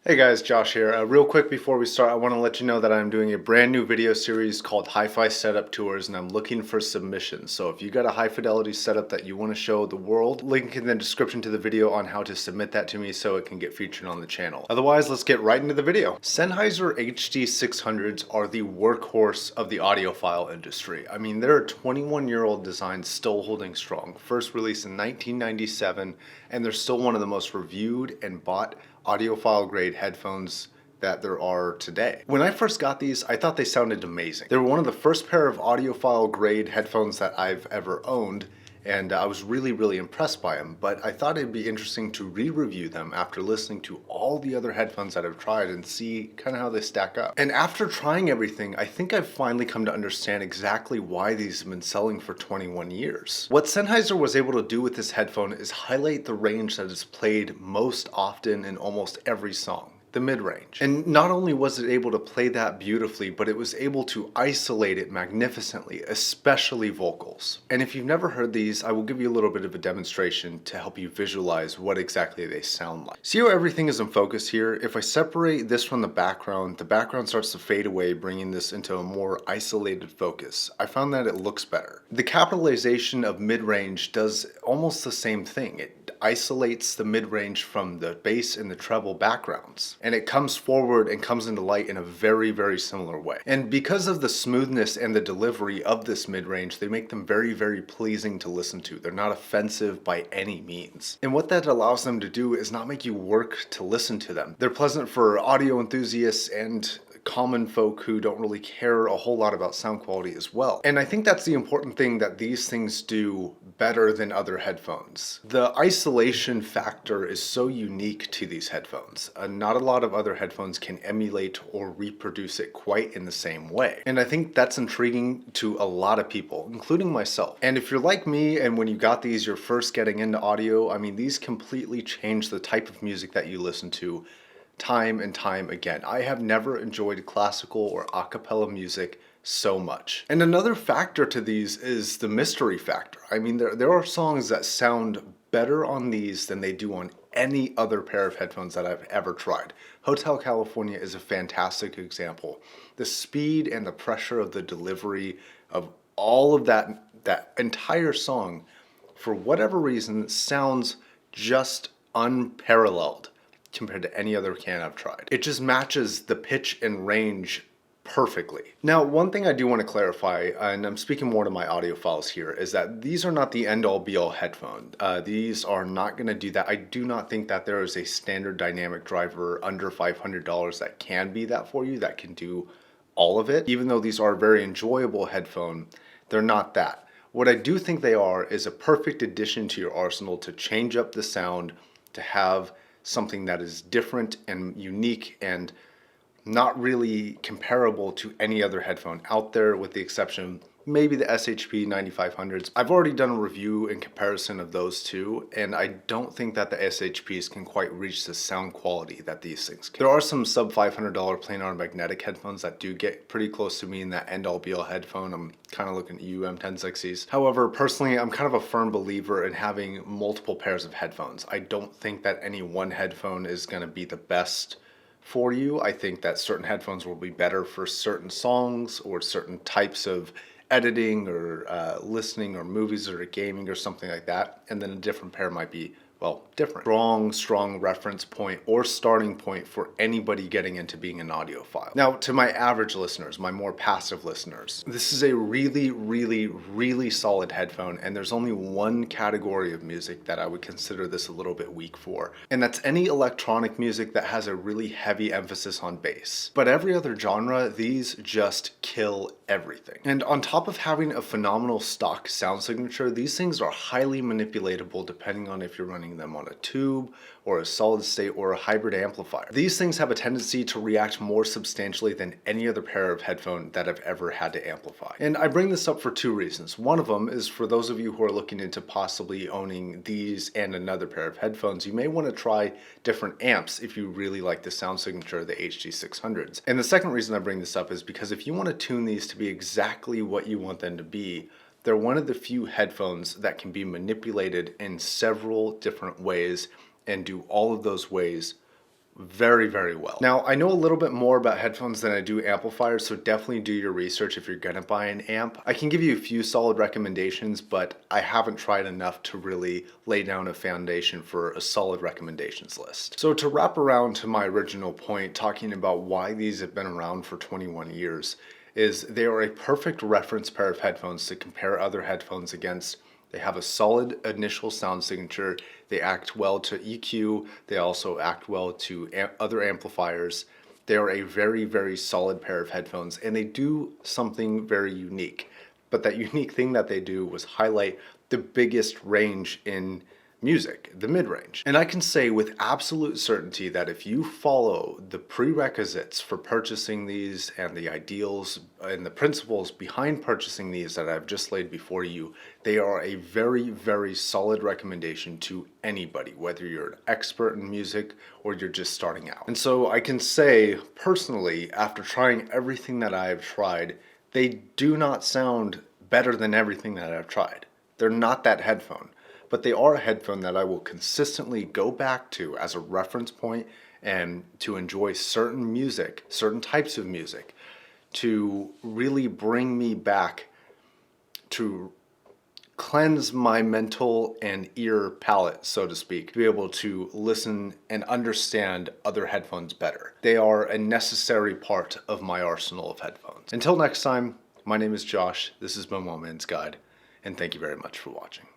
Hey guys, Josh here. Real quick before we start, I want to let you know that I'm doing a brand new video series called Hi-Fi Setup Tours, and I'm looking for submissions. So if you got a high fidelity setup that you want to show the world, link in the description to the video on how to submit that to me so it can get featured on the channel. Otherwise, let's get right into the video. Sennheiser HD600s are the workhorse of the audiophile industry. I mean, they're a 21-year-old design still holding strong. First released in 1997, and they're still one of the most reviewed and bought audiophile grade headphones that there are today. When I first got these, I thought they sounded amazing. They were one of the first pair of audiophile grade headphones that I've ever owned, and I was really impressed by them, but I thought it'd be interesting to re-review them after listening to all the other headphones that I've tried and see kind of how they stack up. And after trying everything, I think I've finally come to understand exactly why these have been selling for 21 years. What Sennheiser was able to do with this headphone is highlight the range that is played most often in almost every song. The mid-range. And not only was it able to play that beautifully, but it was able to isolate it magnificently, especially vocals. And if you've never heard these, I will give you a little bit of a demonstration to help you visualize what exactly they sound like. See how everything is in focus here? If I separate this from the background starts to fade away, bringing this into a more isolated focus. I found that it looks better. The capitalization of mid-range does almost the same thing. It isolates the mid-range from the bass and the treble backgrounds, and it comes forward and comes into light in a very similar way. And because of the smoothness and the delivery of this mid-range, they make them very pleasing to listen to. They're not offensive by any means. And what that allows them to do is not make you work to listen to them. They're pleasant for audio enthusiasts and common folk who don't really care a whole lot about sound quality as well. And I think that's the important thing that these things do better than other headphones. The isolation factor is so unique to these headphones. Not a lot of other headphones can emulate or reproduce it quite in the same way. And I think that's intriguing to a lot of people, including myself. And if you're like me and when you got these, you're first getting into audio, I mean, these completely change the type of music that you listen to time and time again. I have never enjoyed classical or a cappella music so much. And another factor to these is the mystery factor. I mean, there are songs that sound better on these than they do on any other pair of headphones that I've ever tried. Hotel California is a fantastic example. The speed and the pressure of the delivery of all of that entire song, for whatever reason, sounds just unparalleled compared to any other can I've tried. It just matches the pitch and range perfectly. Now, one thing I do want to clarify, and I'm speaking more to my audiophiles here, is that these are not the end-all be-all headphone. These are not going to do that. I do not think that there is a standard dynamic driver under $500 that can be that for you, that can do all of it. Even though these are a very enjoyable headphone, they're not that. What I do think they are is a perfect addition to your arsenal to change up the sound, to have something that is different and unique and not really comparable to any other headphone out there, with the exception maybe the SHP 9500s. I've already done a review in comparison of those two, and I don't think that the SHPs can quite reach the sound quality that these things can. There are some sub $500 planar magnetic headphones that do get pretty close to me in that end-all be-all headphone. I'm kind of looking at you, M1060s. However, personally, I'm kind of a firm believer in having multiple pairs of headphones. I don't think that any one headphone is going to be the best for you. I think that certain headphones will be better for certain songs or certain types of editing or listening or movies or gaming or something like that, and then a different pair might be, well, different. Strong reference point or starting point for anybody getting into being an audiophile. Now, to my average listeners, my more passive listeners, this is a really solid headphone, and there's only one category of music that I would consider this a little bit weak for, and that's any electronic music that has a really heavy emphasis on bass. But every other genre, these just kill everything. And on top of having a phenomenal stock sound signature, these things are highly manipulatable depending on if you're running them on a tube or a solid state or a hybrid amplifier. These things have a tendency to react more substantially than any other pair of headphones that I've ever had to amplify. And I bring this up for two reasons. One of them is for those of you who are looking into possibly owning these and another pair of headphones, you may want to try different amps if you really like the sound signature of the HD600s. And the second reason I bring this up is because if you want to tune these to be exactly what you want them to be, they're one of the few headphones that can be manipulated in several different ways and do all of those ways very, very well. Now, I know a little bit more about headphones than I do amplifiers, so definitely do your research if you're gonna buy an amp. I can give you a few solid recommendations, but I haven't tried enough to really lay down a foundation for a solid recommendations list. So to wrap around to my original point, talking about why these have been around for 21 years, is they are a perfect reference pair of headphones to compare other headphones against. They have a solid initial sound signature. They act well to EQ. They also act well to other amplifiers. They are a very, very solid pair of headphones, and they do something very unique. But that unique thing that they do was highlight the biggest range in music, the mid-range. And I can say with absolute certainty that if you follow the prerequisites for purchasing these and the ideals and the principles behind purchasing these that I've just laid before you, they are a very, very solid recommendation to anybody, whether you're an expert in music or you're just starting out. And so I can say personally, after trying everything that I've tried, they do not sound better than everything that I've tried. They're not that headphone. But they are a headphone that I will consistently go back to as a reference point and to enjoy certain music, certain types of music, to really bring me back to cleanse my mental and ear palette, so to speak, to be able to listen and understand other headphones better. They are a necessary part of my arsenal of headphones. Until next time, my name is Josh, this is my Wellman's Guide, and thank you very much for watching.